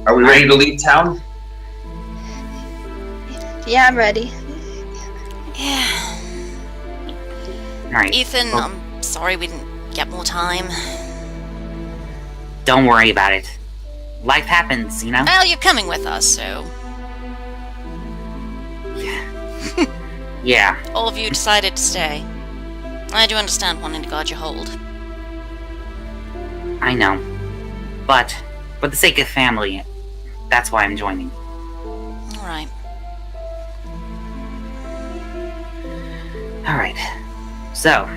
Are we ready to leave town? Yeah, I'm ready. Yeah. Alright. Ethan, I'm sorry we didn't get more time. Don't worry about it. Life happens, you know? Well, you're coming with us, so... Yeah. All of you decided to stay. I do understand wanting to guard your hold. I know. But, for the sake of family, that's why I'm joining. Alright. Alright. So,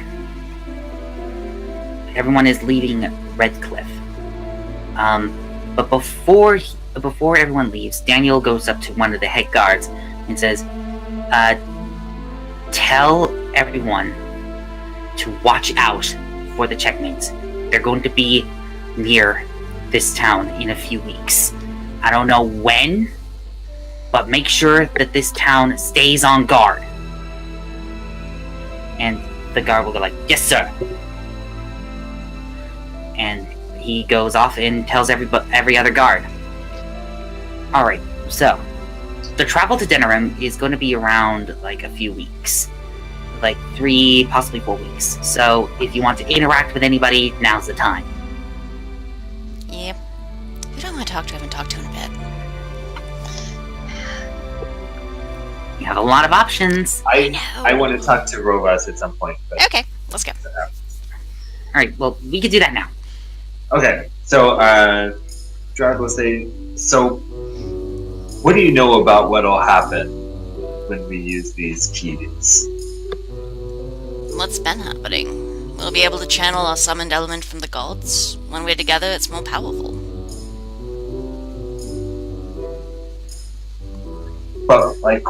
everyone is leaving Redcliffe. But before everyone leaves, Daniel goes up to one of the head guards and says, tell everyone to watch out for the checkmates. They're going to be near this town in a few weeks. I don't know when, but make sure that this town stays on guard. And the guard will go like, yes, sir. And he goes off and tells every other guard. Alright, so the travel to Denerim is going to be around like a few weeks. Like 3, possibly 4 weeks. So if you want to interact with anybody, now's the time. Yep. Who do I want to talk to? I haven't talked to in a bit. You have a lot of options. I want to talk to Rovas at some point. But... Okay, let's go. Alright, well, we can do that now. Okay, so, Drag will say, so, what do you know about what'll happen when we use these keys? What's been happening? We'll be able to channel our summoned element from the gods. When we're together, it's more powerful. But, like,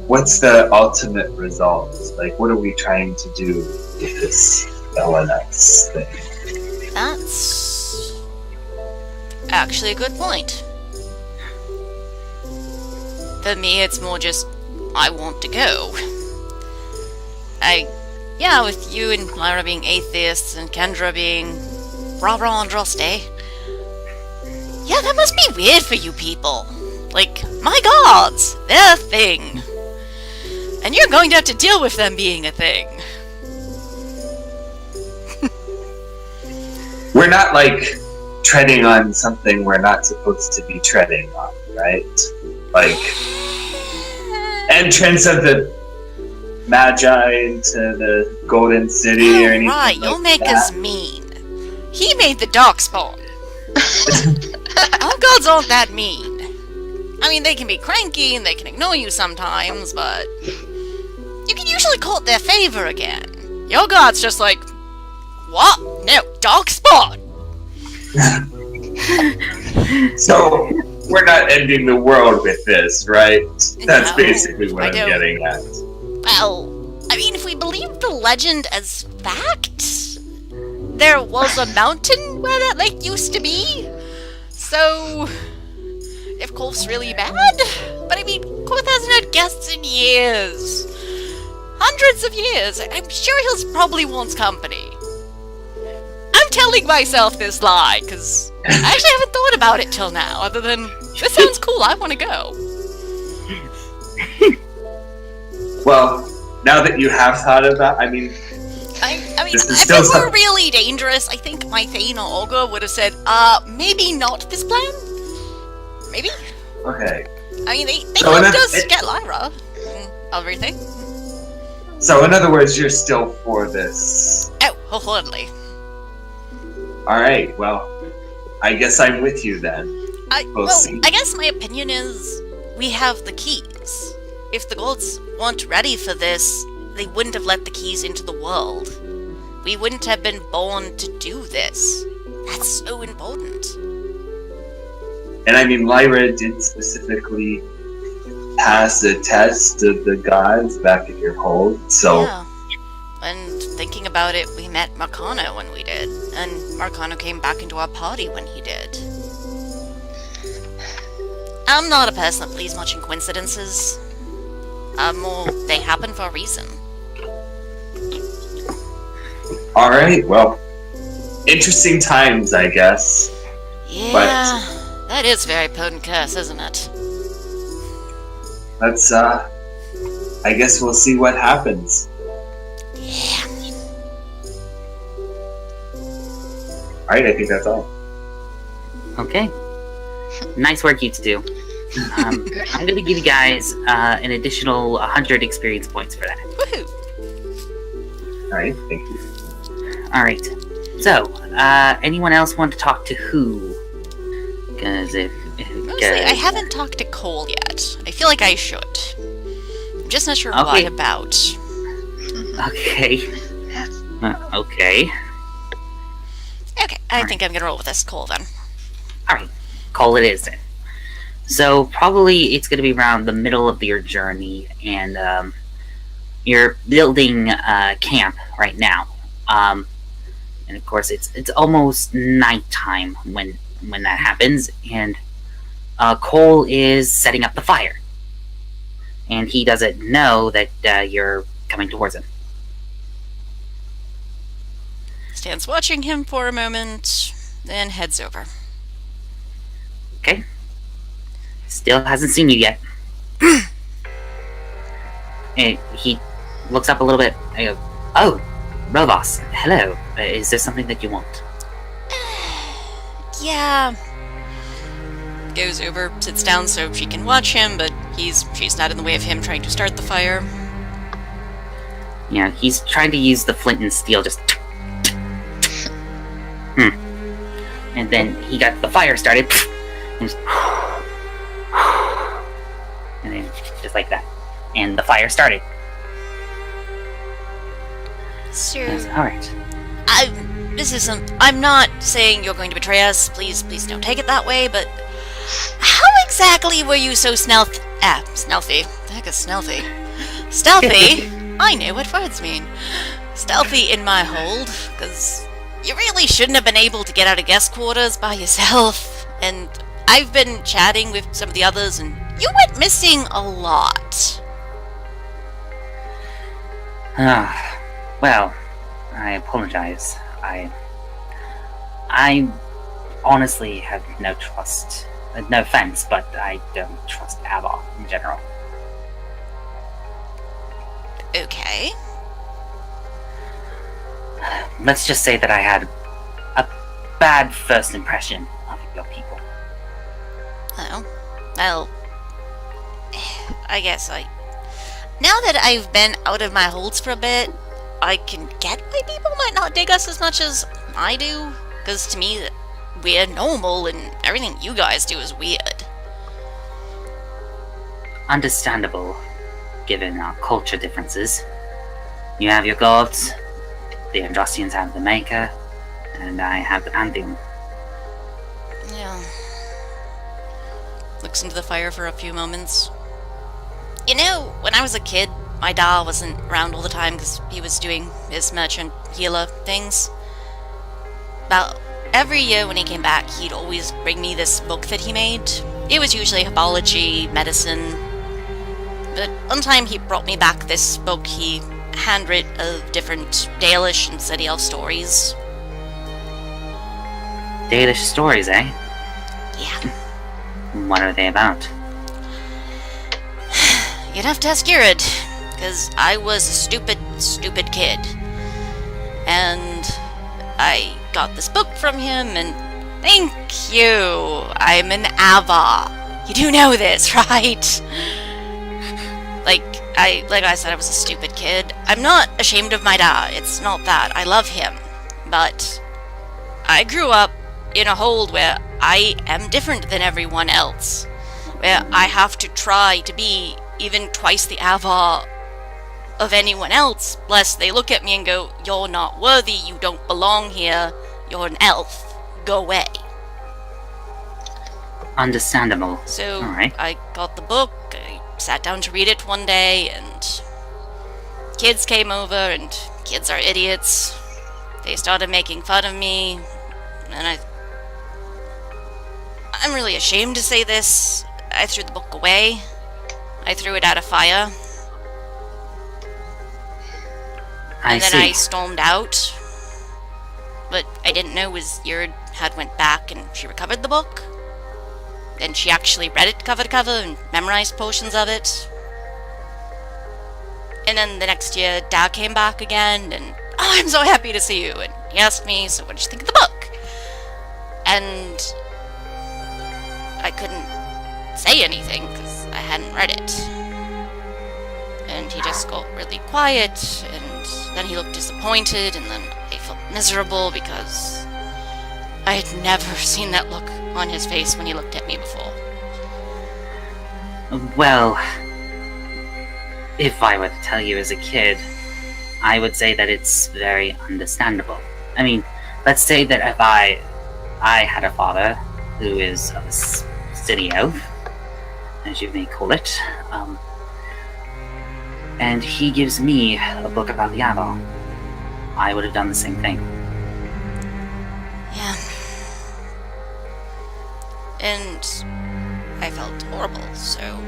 what's the ultimate result? Like, what are we trying to do with this LNX thing? That's actually a good point. For me, it's more just, I want to go. Yeah, with you and Lyra being atheists and Kendra being rah-rah Andraste. Yeah, that must be weird for you people. Like, my gods, they're a thing. And you're going to have to deal with them being a thing. We're not, like, treading on something we're not supposed to be treading on, right? Like, entrance of the Magi into the Golden City or anything right, you'll make us mean. He made the Darkspawn. Our gods aren't that mean. I mean, they can be cranky and they can ignore you sometimes, but you can usually court their favor again. Your god's just like, what? No, Darkspawn! So, we're not ending the world with this, right? That's No, basically what I I'm don't. getting at. Well, I mean, if we believe the legend as fact, there was a mountain where that lake used to be. So, if Kolf's really bad, but I mean, Kolf hasn't had guests in years. Hundreds of years. I'm sure he probably wants company. I'm telling myself this lie, because I actually haven't thought about it till now, other than, this sounds cool, I want to go. Well, now that you have thought about, I mean, I mean, this is if still it were some- really dangerous, I think my Thane or Olga would have said, maybe not this plan? Maybe? okay. I mean, they So helped in us a- get Lyra and everything. So, in other words, you're still for this. Oh, wholeheartedly. Alright, well, I guess I'm with you then. We'll see. I guess my opinion is, we have the keys. If the gods weren't ready for this, they wouldn't have let the keys into the world. We wouldn't have been born to do this. That's so important. And I mean, Lyra did specifically pass the test of the gods back at your hold, so... Yeah. And thinking about it, we met Merkano when we did, and Merkano came back into our party when he did. I'm not a person that believes much in coincidences. They happen for a reason. Alright, well, interesting times, I guess. Yeah, That is very potent curse, isn't it? Let's, I guess we'll see what happens. Yeah. Alright, I think that's all. Okay. Nice work, you two. I'm going to give you guys an additional 100 experience points for that. Woohoo! Alright, thank you. Alright. So, anyone else want to talk to who? Because Mostly, I haven't talked to Cole yet. I feel like I should. I'm just not sure what about. Okay. Okay. Okay, I think I'm gonna roll with this Cole then. Alright. Call it is then. So, probably it's going to be around the middle of your journey, and you're building camp right now. And of course, it's almost nighttime when that happens, and Cole is setting up the fire. And he doesn't know that you're coming towards him. Stands watching him for a moment, then heads over. Okay? Still hasn't seen you yet. And he looks up a little bit. I go, "Oh, Rovos, hello. Is there something that you want?" Yeah. Goes over, sits down so she can watch him, but she's not in the way of him trying to start the fire. Yeah, he's trying to use the flint and steel, just... And then he got the fire started, and just... And then, just like that. And the fire started. So... Alright. I'm not saying you're going to betray us, please don't take it that way, but... How exactly were you so stealthy? The heck is stealthy? Stealthy? I know what words mean. Stealthy in my hold, because you really shouldn't have been able to get out of guest quarters by yourself. And I've been chatting with some of the others, and you went missing a lot. Well, I apologize. I honestly have no trust. No offense, but I don't trust Ava in general. Okay. Let's just say that I had a bad first impression of your people. Oh. Well... I guess now that I've been out of my holds for a bit, I can get why people might not dig us as much as I do. Because to me, we're normal, and everything you guys do is weird. Understandable, given our culture differences. You have your gods, the Androssians have the Maker, and I have the Pantheon. Yeah. Looks into the fire for a few moments. You know, when I was a kid, my dad wasn't around all the time because he was doing his merchant healer things. About every year when he came back, he'd always bring me this book that he made. It was usually herbology, medicine. But one time he brought me back this book he handwrit of different Dalish and City Elf stories. Dalish stories, eh? Yeah. What are they about? You'd have to ask Jared, because I was a stupid kid. And I got this book from him, and thank you! I'm an Ava. You do know this, right? Like I said, I was a stupid kid. I'm not ashamed of my dad, it's not that. I love him. But I grew up in a hold where I am different than everyone else. Where I have to try to be even twice the Ava of anyone else, lest they look at me and go, "You're not worthy, you don't belong here, you're an elf, go away." Understandable. So, Alright. I got the book, I sat down to read it one day, and kids came over, and kids are idiots. They started making fun of me, and I'm really ashamed to say this, I threw the book away. I threw it at a fire. And then I stormed out. What I didn't know was Yurd had went back and she recovered the book. and she actually read it cover to cover and memorized portions of it. And then the next year, Dad came back again, and I'm so happy to see you. And he asked me, so what did you think of the book? And I couldn't say anything because I hadn't read it. And he just got really quiet, and then he looked disappointed, and then I felt miserable because I had never seen that look on his face when he looked at me before. Well, if I were to tell you as a kid, I would say that it's very understandable. I mean, let's say that if I had a father who is a city elf, as you may call it, and he gives me a book about the Avar, I would have done the same thing. Yeah. And I felt horrible, so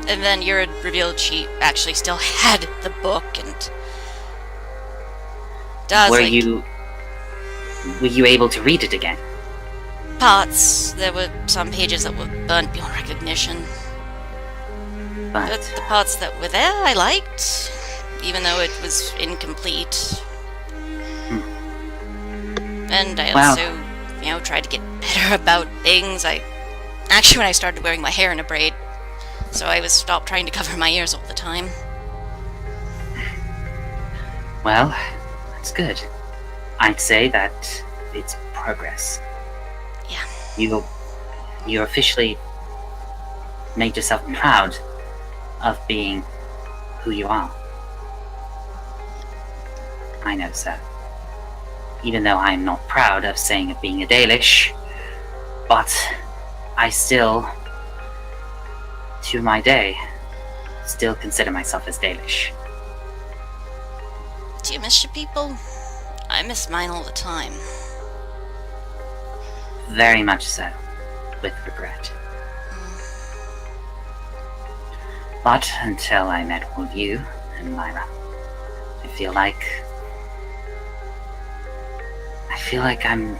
and then Yura revealed she actually still had the book, and Were you able to read it again? Parts. There were some pages that were burnt beyond recognition. But the parts that were there I liked, even though it was incomplete. And I also, tried to get better about things. Actually, when I started wearing my hair in a braid, so I stopped trying to cover my ears all the time. Well, that's good. I'd say that it's progress. Yeah. You officially made yourself proud of being who you are. I know, sir. Even though I'm not proud of saying of being a Dalish, but I still, to my day, still consider myself as Dalish. Do you miss your people? I miss mine all the time. Very much so, with regret. But until I met all of you and Lyra, I feel like I'm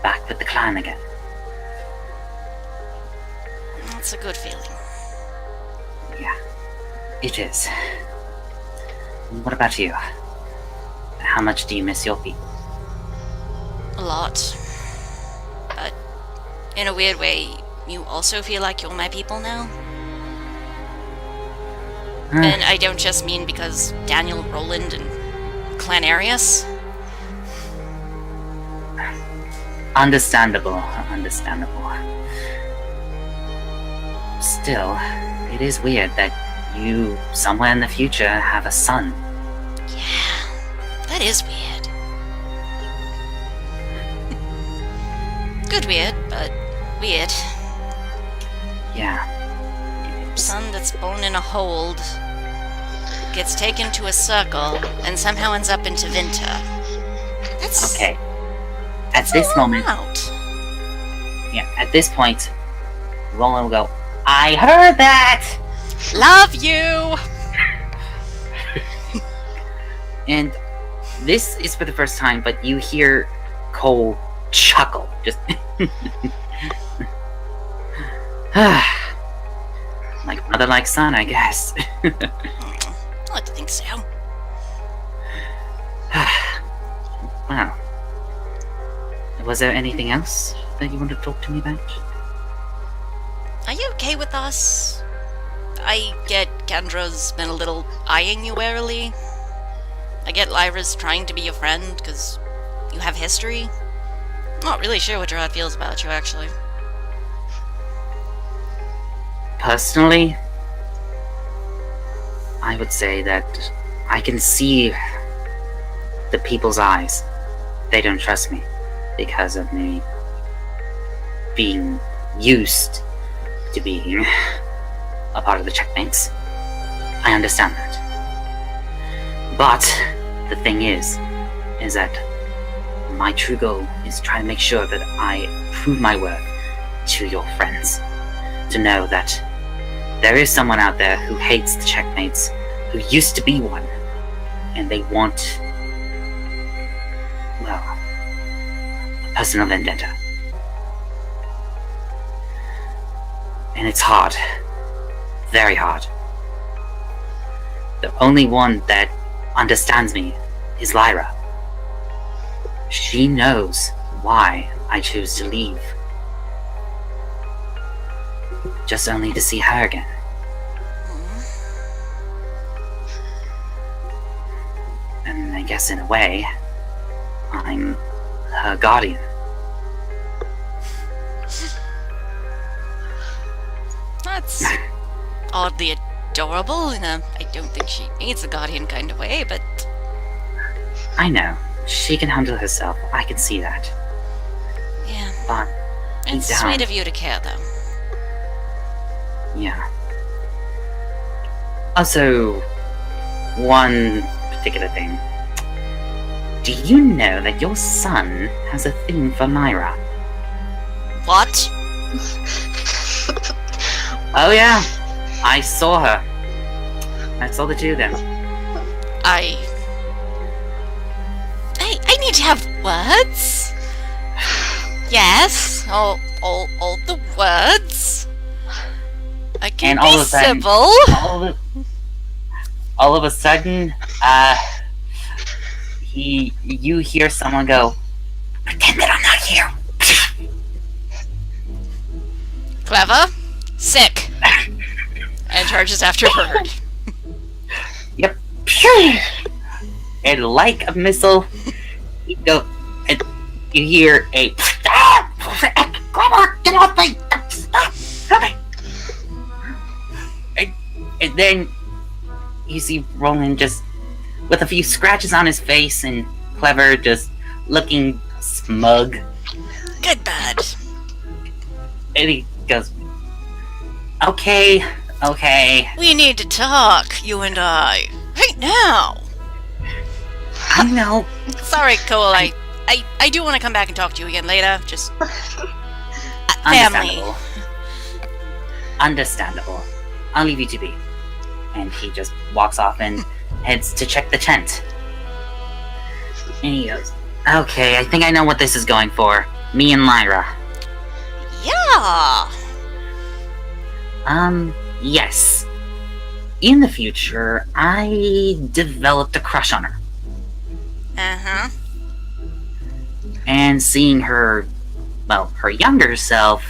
back with the clan again. That's a good feeling. Yeah, it is. What about you? How much do you miss your people? A lot. But in a weird way, you also feel like you're my people now? And I don't just mean because Daniel, Roland, and Clanarius. Understandable. Still, it is weird that you, somewhere in the future, have a son. Yeah, that is weird. Good weird, but weird. Yeah. Son that's born in a hold, gets taken to a circle, and somehow ends up into Vinter. That's okay. At this moment, at this point, Roland will go, I heard that! Love you! And this is for the first time, but you hear Cole chuckle. Just like mother, like son, I guess. I like to think so. Wow. Was there anything else that you wanted to talk to me about? Are you okay with us? I get Kendra's been a little eyeing you warily. I get Lyra's trying to be your friend because you have history. I'm not really sure what Gerard feels about you, actually. Personally, I would say that I can see the people's eyes. They don't trust me because of me being used to being a part of the checkmates. I understand that. But the thing is that my true goal is to try to make sure that I prove my worth to your friends. To know that there is someone out there who hates the checkmates, who used to be one, and they want, well, a personal vendetta. And it's hard. Very hard. The only one that understands me is Lyra. She knows why I choose to leave. Just only to see her again. And I guess in a way, I'm her guardian. That's oddly adorable in a I don't think she needs a guardian kind of way, but I know. She can handle herself. I can see that. yeah. But It's down. sweet of you to care, though. Yeah. Also, one particular thing. Do you know that your son has a thing for Lyra? What? Oh yeah, I saw her. I saw the two of them. I need to have words. Yes, all the words. I can And all be of a sudden- civil. All of a sudden, you hear someone go, "Pretend that I'm not here." Clever, sick, and charges after Bird. Yep. And like a missile, you go, and you hear a "Grandma, get off me! Stop me!" And then you see Roland just with a few scratches on his face and Clever just looking smug. Good bad. And he goes, Okay. We need to talk, you and I, right now. I know. Sorry, Cole. I do want to come back and talk to you again later. Just family. Understandable. I'll leave you to be. And he just walks off and heads to check the tent. And he goes, Okay, I think I know what this is going for. Me and Lyra. Yeah. Yes. In the future, I developed a crush on her. Uh-huh. And seeing her, well, her younger self,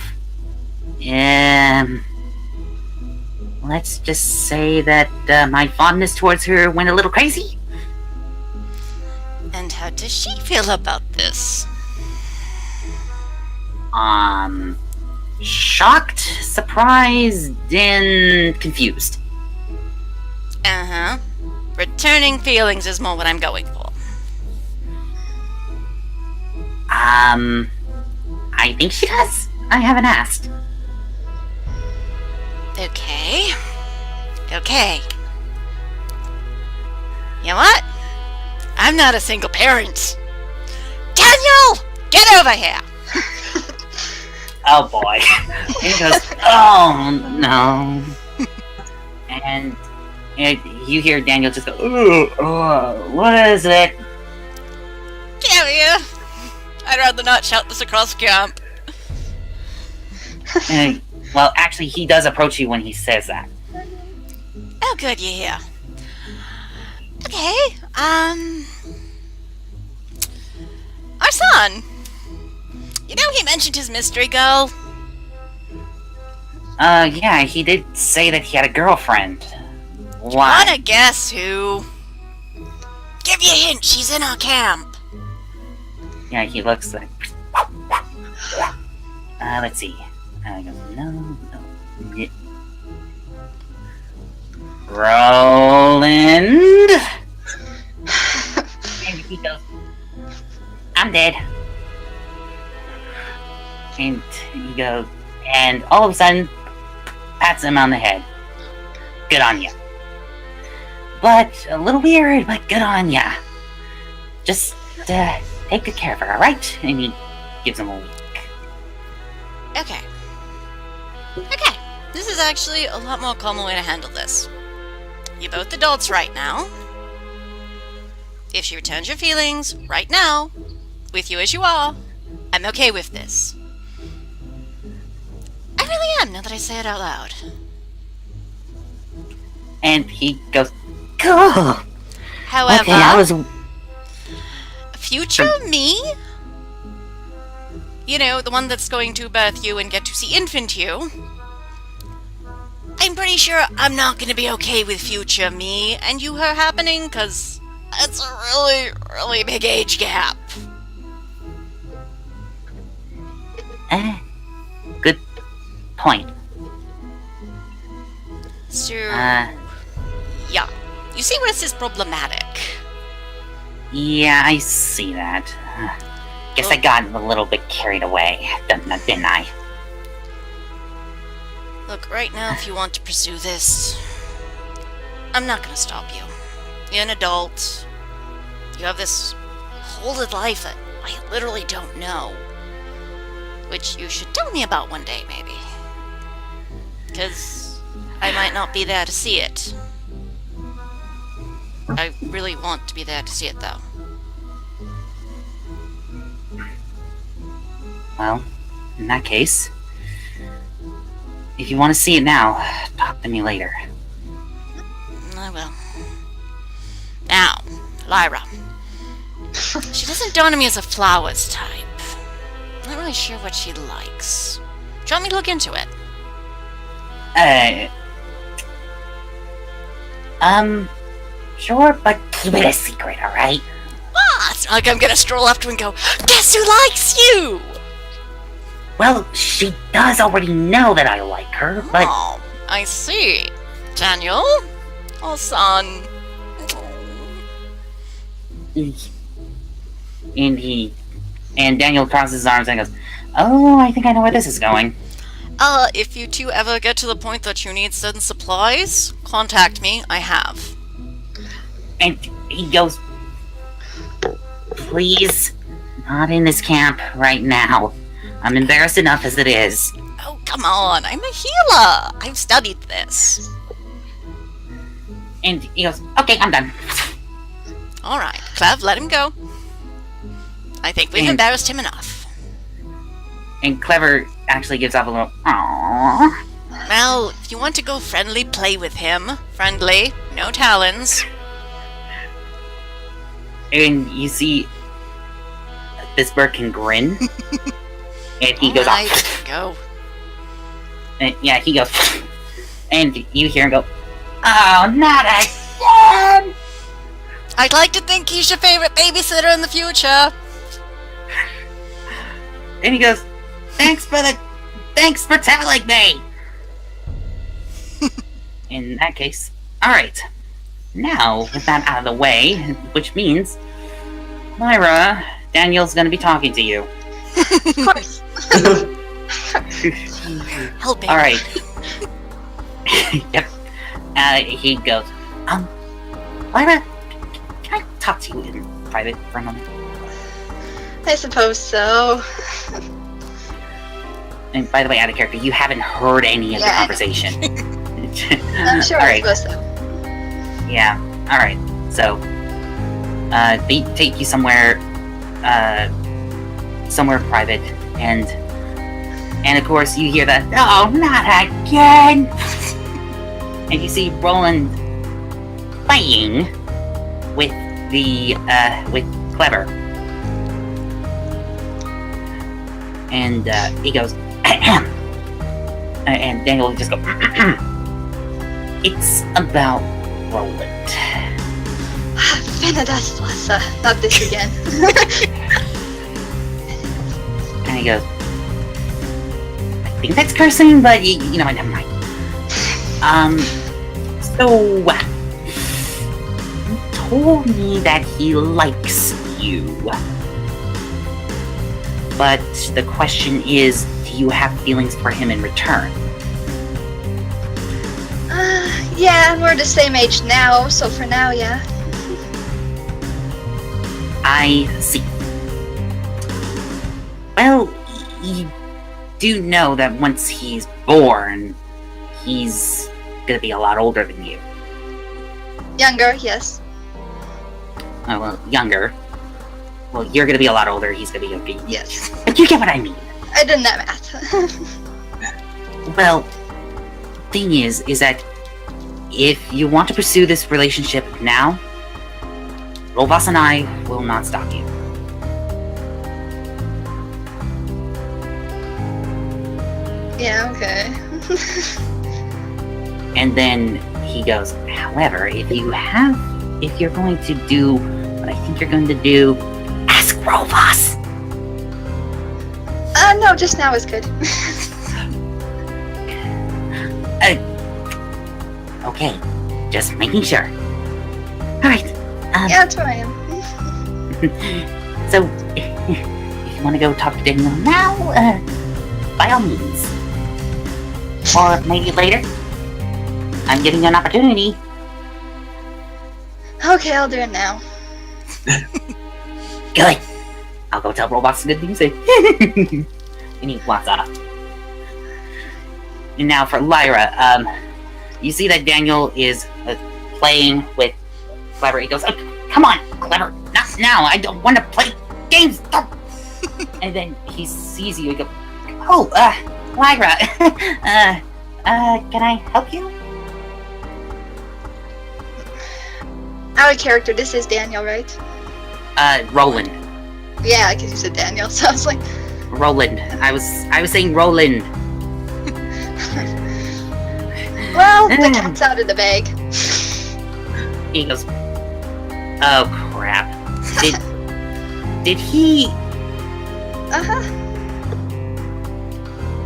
let's just say that my fondness towards her went a little crazy. And how does she feel about this? Shocked, surprised, and confused. Uh-huh. Returning feelings is more what I'm going for. I think she does. I haven't asked. Okay. You know what? I'm not a single parent. Daniel! Get over here! Oh boy. He goes, oh no. And you hear Daniel just go, what is it? Get here! I'd rather not shout this across camp. Well, actually, he does approach you when he says that. Oh, good, you're here. Okay, our son. You know he mentioned his mystery girl? Yeah, he did say that he had a girlfriend. Why? Wanna guess who? Give you a hint, she's in our camp. Yeah, he looks like... let's see. I go, no. Yeah. Roland? And he goes, I'm dead. And he goes, and all of a sudden, pats him on the head. Good on ya. But a little weird, but good on ya. Just, take good care of her, alright? And he gives him a wink. Okay. This is actually a lot more common way to handle this. You're both adults right now. If she returns your feelings right now, with you as you are, I'm okay with this. I really am now that I say it out loud. And he goes, cool! However, Okay, I was... future me? You know, the one that's going to birth you and get to see infant you. I'm pretty sure I'm not going to be okay with future me and you her happening, because it's a really, really big age gap. Good point. So, yeah. You see where this is problematic. Yeah, I see that. Guess I got a little bit carried away, didn't I? Look, right now, if you want to pursue this, I'm not gonna stop you. You're an adult. You have this whole life that I literally don't know. Which you should tell me about one day, maybe. Because I might not be there to see it. I really want to be there to see it, though. Well, in that case, if you want to see it now, talk to me later. I will. Now, Lyra. She doesn't dawn on me as a flowers type. I'm not really sure what she likes. Do you want me to look into it? Sure, but keep it a secret, alright? Ah, it's not like I'm gonna stroll up to her and go, guess who likes you? Well, she does already know that I like her, but... Oh, I see. Daniel? Oh, son. And Daniel crosses his arms and goes, oh, I think I know where this is going. If you two ever get to the point that you need certain supplies, contact me. I have. And he goes, please, not in this camp right now. I'm embarrassed enough as it is. Oh, come on. I'm a healer. I've studied this. And he goes, okay, I'm done. Alright, Clev, let him go. I think we've embarrassed him enough. And Clever actually gives off a little, aww. Well, if you want to go friendly, play with him. Friendly, no talons. And you see this bird can grin. And he goes off. Go. And yeah, he goes. And you hear him go, oh, not again! I'd like to think he's your favorite babysitter in the future. And he goes, thanks for telling me! In that case, alright. Now, with that out of the way, which means, Lyra, Daniel's gonna be talking to you. Of course. Help me. Alright. Yep. He goes, Lyra, can I talk to you in private for a moment? I suppose so. And by the way, out of character, you haven't heard any of the conversation. I'm sure I suppose so. Yeah, alright. So, they take you somewhere private, and of course you hear that, oh, not again! And you see Roland playing with with Clever. And he goes, and Daniel just goes, it's about Roland. Venedastlasa, not this again. And he goes, I think that's cursing, but you know what, never mind. So, he told me that he likes you. But the question is, do you have feelings for him in return? Yeah, we're the same age now, so for now, yeah. I see. Well, you do know that once he's born, he's gonna be a lot older than you. Younger, yes. Oh, well, younger. Well, you're gonna be a lot older, he's gonna be a baby. Yes. But you get what I mean. I did that math. Well, thing is that if you want to pursue this relationship now, Rovas and I will not stop you. Yeah, okay. And then he goes, however, if you're going to do what I think you're going to do, ask Rovas. No, just now is good. Okay, just making sure. Alright. Yeah, that's where I am. So, if you want to go talk to Daniel now, by all means. Or maybe later. I'm giving you an opportunity. Okay, I'll do it now. Good. I'll go tell Robots good things. And he walks off. And now for Lyra, you see that Daniel is playing with Clever. He goes, oh, come on, Clever, not now. I don't want to play games. And then he sees you. He goes, oh, Lyra, can I help you? Out of character, this is Daniel, right? Roland. Yeah, because you said Daniel, so I was like... Roland. I was saying Roland. Well, the cat's out of the bag. He goes, oh crap. Did he... Uh-huh.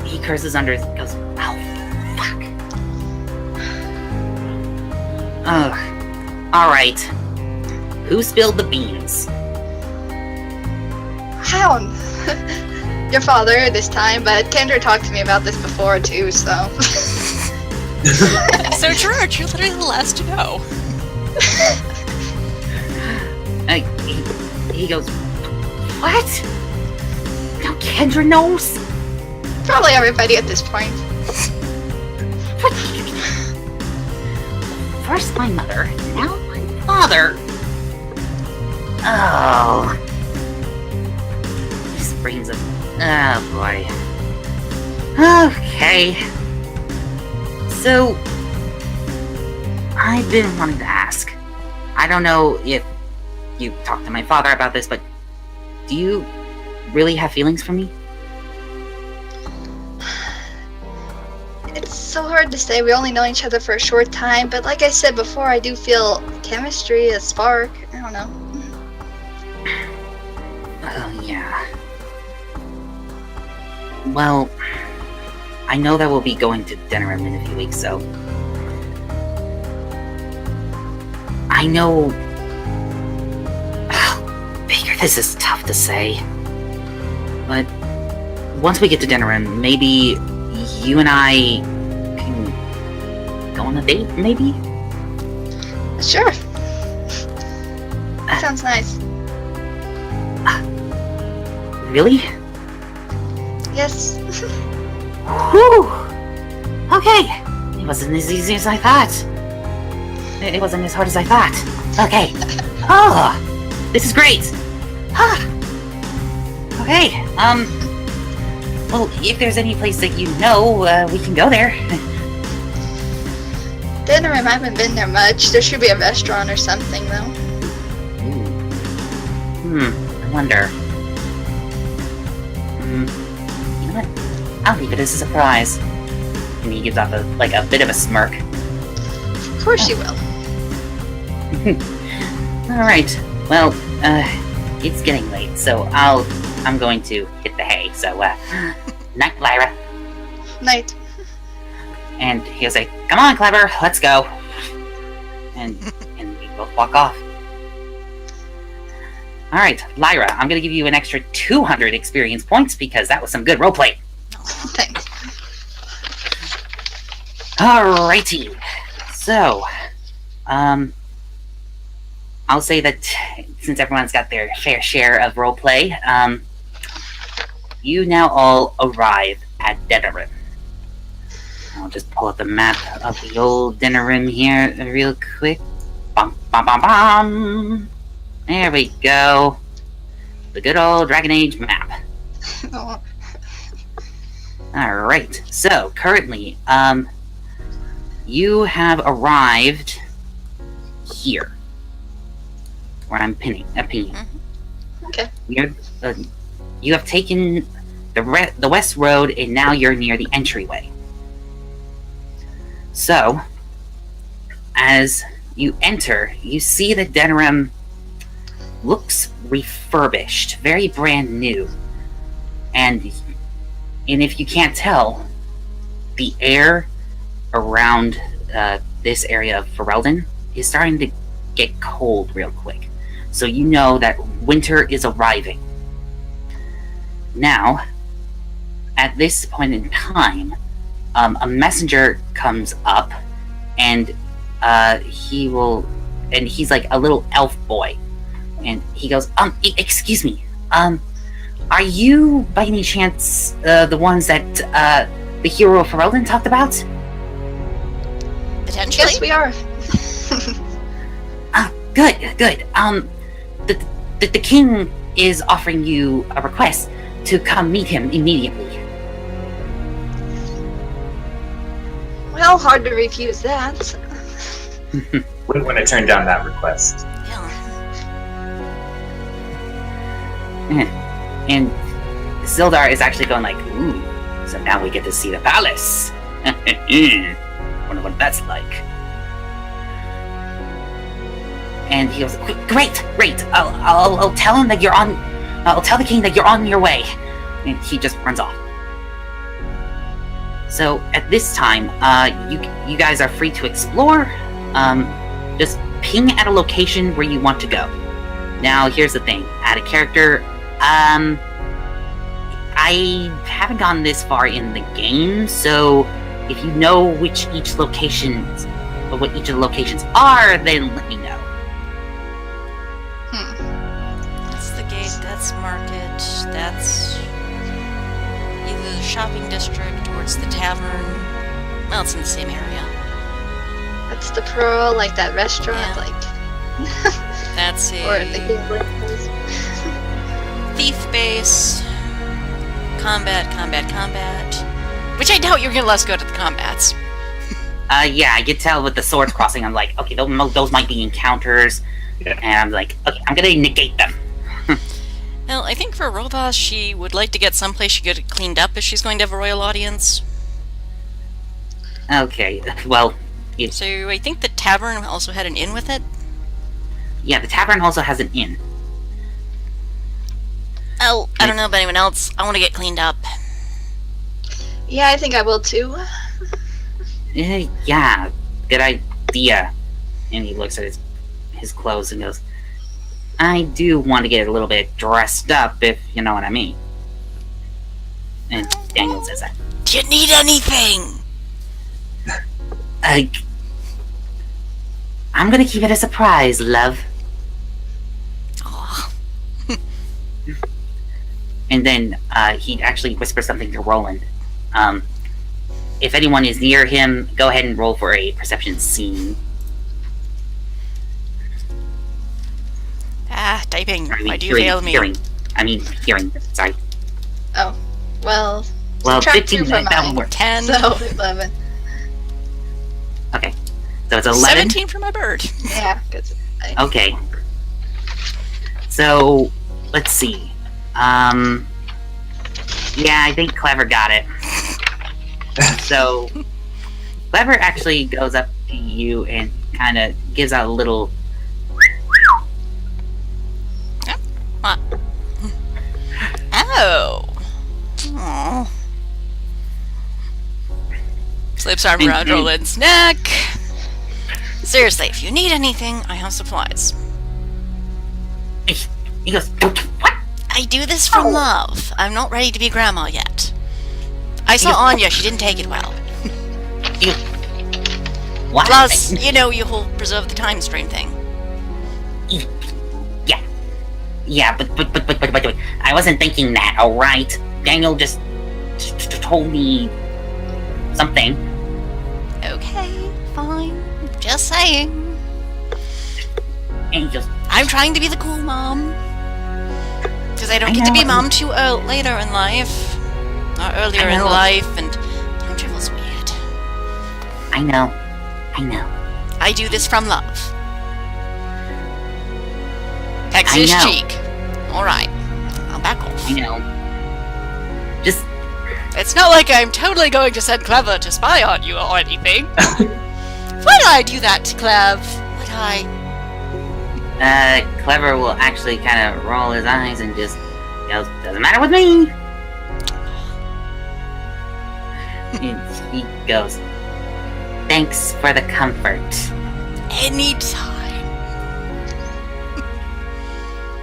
He curses under his... goes, oh, fuck. Ugh. Alright. Who spilled the beans? Hound. Your father this time, but Kendra talked to me about this before too, so... So George, you're literally the last to know. He goes, what? Now Kendra knows? Probably everybody at this point. What? First my mother, now my father. Oh. This brings up... oh boy. Okay. So, I've been wanting to ask. I don't know if you talked to my father about this, but do you really have feelings for me? It's so hard to say. We only know each other for a short time, but like I said before, I do feel chemistry, a spark. I don't know. Oh, yeah. Well, I know that we'll be going to Denerim in a few weeks, so... I know... Baker, this is tough to say. But... once we get to Denerim, maybe... you and I... can... go on a date, maybe? Sure. Sounds nice. Really? Yes. Whew! Okay! It wasn't as easy as I thought. It wasn't as hard as I thought. Okay. Oh! This is great! Huh! Okay, well, if there's any place that you know, we can go there. Denerim, I haven't been there much. There should be a restaurant or something, though. I wonder. You know what? I'll leave it as a surprise. And he gives off a bit of a smirk. Of course you will. Alright, well, it's getting late, so I'm going to hit the hay, so, night, Lyra. Night. And he'll say, come on, Clever, let's go. And we both walk off. Alright, Lyra, I'm gonna give you an extra 200 experience points because that was some good roleplay. Thanks. Alrighty. So, I'll say that since everyone's got their fair share of roleplay, you now all arrive at Denerim. I'll just pull up the map of the old Denerim here real quick. Bum, bum, bum, bum. There we go. The good old Dragon Age map. Oh. Alright, so currently, you have arrived here. Where I'm pinning. Okay. You have taken the west road, and now you're near the entryway. So, as you enter, you see that Denerim looks refurbished, very brand new. And if you can't tell, the air around this area of Ferelden is starting to get cold real quick. So you know that winter is arriving. Now, at this point in time, a messenger comes up, and he's like a little elf boy, and he goes, excuse me, are you by any chance the ones that the hero of Ferelden talked about? Potentially. Yes, we are. Good. The king is offering you a request to come meet him immediately. Well, hard to refuse that. Wouldn't want to turn down that request. Yeah. And Sildar is actually going like, ooh, so now we get to see the palace. Wonder what that's like. And he goes, great. I'll tell him that you're on. I'll tell the king that you're on your way. And he just runs off. So at this time, you guys are free to explore. Just ping at a location where you want to go. Now, here's the thing. Add a character. I haven't gone this far in the game, so if you know what each of the locations are, then let me know. That's the gate, that's market, that's either the shopping district or it's the tavern. Well, it's in the same area. That's the Pearl, like that restaurant, Yeah. like. That's Or the a gambling place. thief base. Combat. Which I doubt you're gonna let us go to the combats. Yeah, I could tell with the swords crossing, I'm like, okay, those might be encounters. Yeah. And I'm like, okay, I'm gonna negate them. Well, I think for Robas, she would like to get someplace she could get cleaned up if she's going to have a royal audience. Okay, well, So I think the tavern also had an inn with it. yeah, the tavern also has an inn. Oh, I don't know about anyone else. I want to get cleaned up. Yeah, I think I will too. Yeah, good idea. And he looks at his clothes and goes, I do want to get a little bit dressed up, if you know what I mean. And Daniel says that. Do you need anything? I'm gonna keep it a surprise, love. Aw. And then he actually whispers something to Roland. If anyone is near him, go ahead and roll for a perception scene. Typing. I mean, Why do you fail me? hearing. Sorry. Oh, well. Well, subtract 15, 2 from that mine. will work. 10. So 11. Okay. So it's 11? 17 for my bird. Yeah, because Okay. So, let's see. Yeah, I think Clever got it. So, Clever actually goes up to you and kind of gives out a little... What? Oh. Aww. Slips arm around Roland's neck. Seriously, if you need anything, I have supplies. He goes, what? I do this for love. I'm not ready to be grandma yet. I saw Anya, she didn't take it well. What? Plus, you know, you whole preserve the time stream thing. Yeah, but I wasn't thinking that, alright? Daniel just told me something. Okay, fine. Just saying. And he goes, I'm trying to be the cool mom. Because I don't get to be mom too later in life. earlier in life, and time travel's weird. I know. I do this from love. Pegs his know. cheek. Alright. I'll back off. I know. Just, It's not like I'm totally going to send Clever to spy on you or anything. Would I do that to Clev? Would I? Clever will actually kind of roll his eyes and just goes, doesn't matter with me! And he goes, thanks for the comfort. Anytime.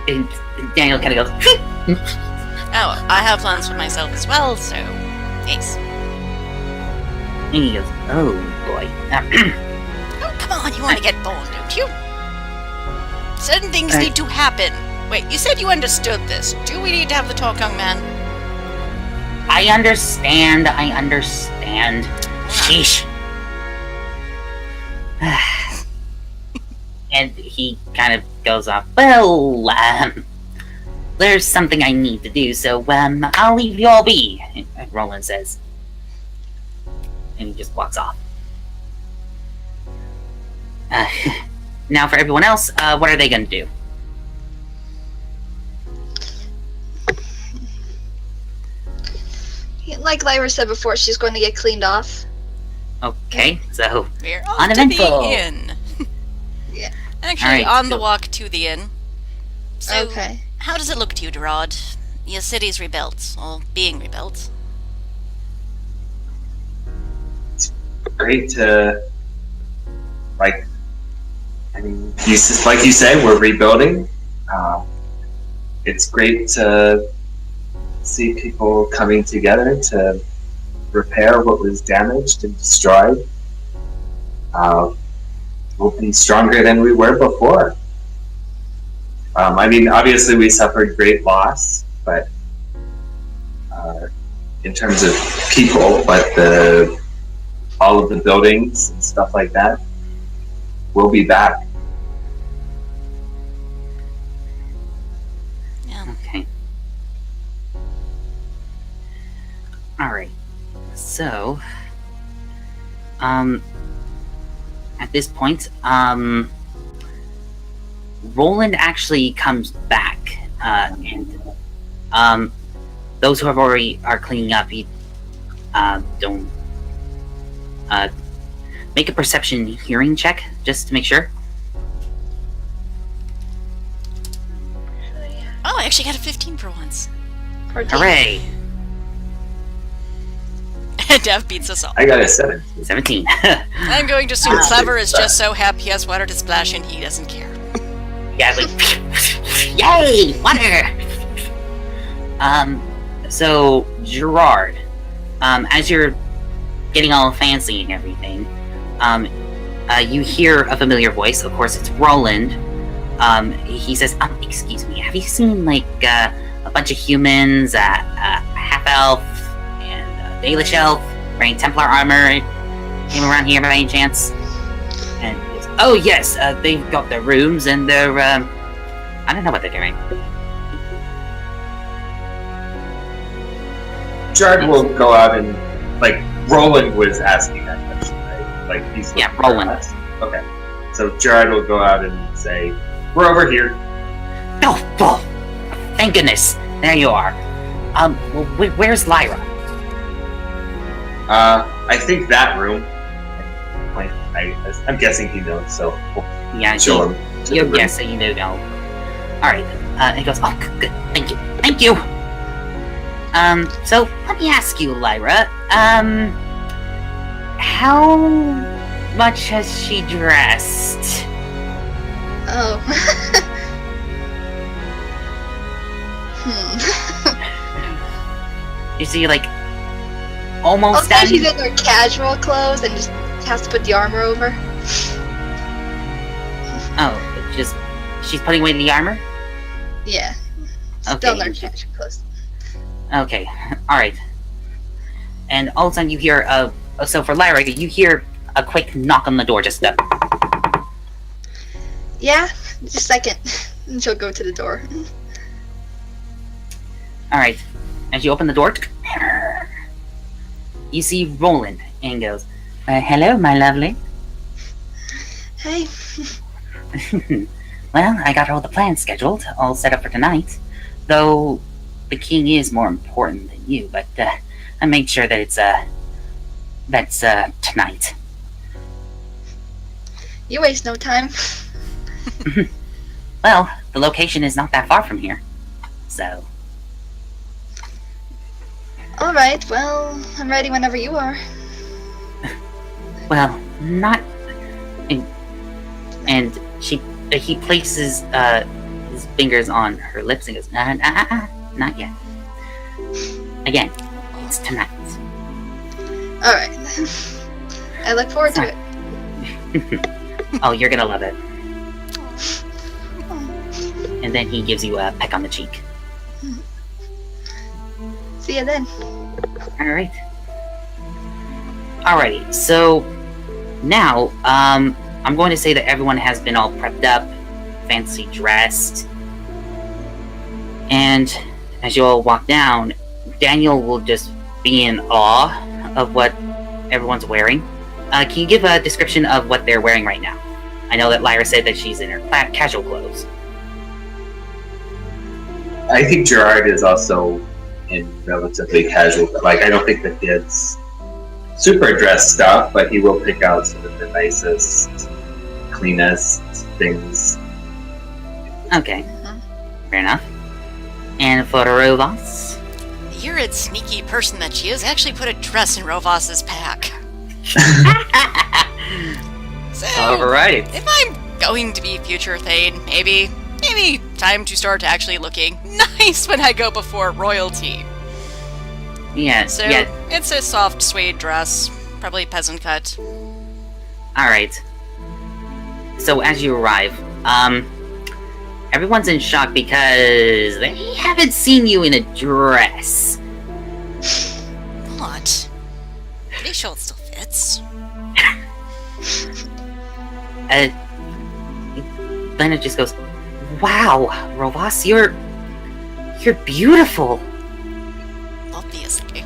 And Daniel kind of goes, Oh, I have plans for myself as well, so... Yes. and he goes, oh boy. Oh, come on, you want to get born, don't you? Certain things need to happen. Wait, you said you understood this. Do we need to have the talk, young man? I understand. Sheesh. And he kind of goes off, well, there's something I need to do, so, I'll leave you all be, Roland says. And he just walks off. Now for everyone else, what are they gonna do? Like Lyra said before, she's going to get cleaned off. Okay, so, We're off uneventful. to the inn. Yeah. Actually, Alright, on the so- walk to the inn. So, Okay. how does it look to you, Gerard? Your city's rebuilt, or being rebuilt. Great to, like, I mean, like you say, we're rebuilding. It's great to see people coming together to repair what was damaged and destroyed. We'll be stronger than we were before. I mean, obviously we suffered great loss, but in terms of people, but all of the buildings and stuff like that, we'll be back. Yeah. Okay. Alright. So, at this point, Roland actually comes back, and those who have already are cleaning up, don't make a perception hearing check just to make sure. Oh, I actually got a 15 for once. Hooray! Dev beats us all. I got a 7. 17. I'm going to assume Ah. Clever is just so happy he has water to splash and he doesn't care. Yeah, like, yay, water! So, Gerard, as you're getting all fancy and everything, you hear a familiar voice. Of course, it's Roland. He says, excuse me, have you seen, like, a bunch of humans, a half-elf, and a Dalish elf, wearing Templar armor, came around here by any chance? And he goes, oh, yes, they've got their rooms, and they're, I don't know what they're doing. Gerard will go out and, like, Roland was asking that question, right? Like, he's Yeah, looking for Roland. us. Okay. So Gerard will go out and say, we're over here. Oh, thank goodness. There you are. Well, where's Lyra? I think that room. I'm guessing he knows, so we'll Yeah, show him. to the you're room. guessing, you know. Alright, he goes, oh, good, thank you. So, let me ask you, Lyra, how much has she dressed? Oh. Is she, like, almost Also, done? she's in her casual clothes and just has to put the armor over. Oh, she's putting away the armor? Yeah. Still Okay. in her casual clothes. Okay, alright. And all of a sudden you hear, so for Lyra, you hear a quick knock on the door, just Yeah, just a second. And she'll go to the door. Alright. As you open the door, you see Roland and goes, hello, my lovely. Hey. Well, I got all the plans scheduled, all set up for tonight. Though the king is more important than you, but I made sure that that's tonight. You waste no time. Well, the location is not that far from here, so. Alright, well, I'm ready whenever you are. Well, not. And he places his fingers on her lips and goes, not yet. Again, it's tonight. Alright. I look forward to it. Oh, you're gonna love it. And then he gives you a peck on the cheek. See ya then. Alright. Alrighty, so now, I'm going to say that everyone has been all prepped up, fancy dressed. And as you all walk down, Daniel will just be in awe of what everyone's wearing. Can you give a description of what they're wearing right now? I know that Lyra said that she's in her casual clothes. I think Gerard is also in relatively casual. Like, I don't think that it's super dressed stuff, but he will pick out sort of the nicest, cleanest things. Okay, fair enough. And for Rovas? The Urid sneaky person that she is actually put a dress in Rovas's pack. So, Alright. if I'm going to be future Thane, maybe time to start actually looking nice when I go before royalty. Yeah, So, yeah. it's a soft suede dress, probably peasant cut. Alright. So as you arrive, everyone's in shock because they haven't seen you in a dress. What? Pretty sure it still fits. Lena just goes, wow, Rovas, you're beautiful. Obviously.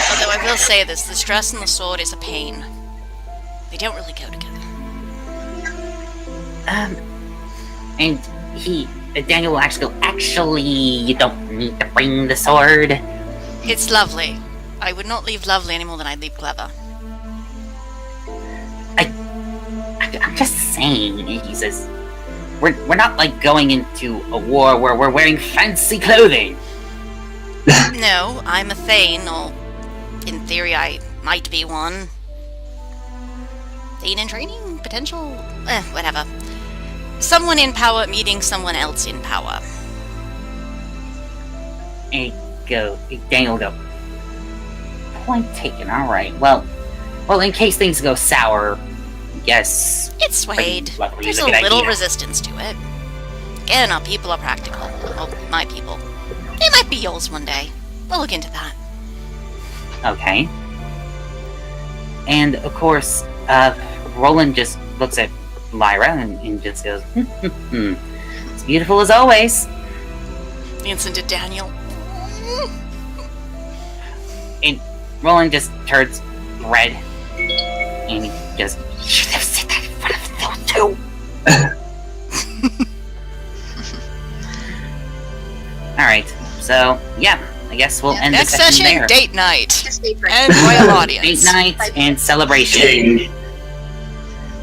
Although I will say this dress and the sword is a pain. They don't really go together. And Daniel will actually go, actually, you don't need to bring the sword. It's lovely. I would not leave lovely any more than I'd leave clever. I'm just saying, he says, we're not like going into a war where we're wearing fancy clothing. No, I'm a Thane, or in theory I might be one. Thane in training? Potential? Whatever. Someone in power meeting someone else in power. And Daniel will go, point taken, alright. Well, in case things go sour, yes. It's swayed. There's a little resistance to it. Again, our people are practical. Well, my people. They might be yours one day. We'll look into that. Okay. And, of course, Roland just looks at Lyra and just goes, it's beautiful as always. Answer to Daniel. And Roland just turns red. And he just, you should have said that in front of those two. Alright, so, yeah, I guess we'll end Next the session session, there. date night. Just wait for And royal audience. Date night and celebration.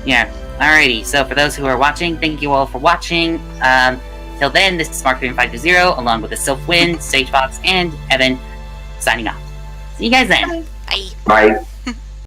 Yeah, alrighty, so for those who are watching, thank you all for watching. Till then, this is Mark3520, along with TheSylphWind, SageFox, and Evan, signing off. See you guys then. Bye. Bye.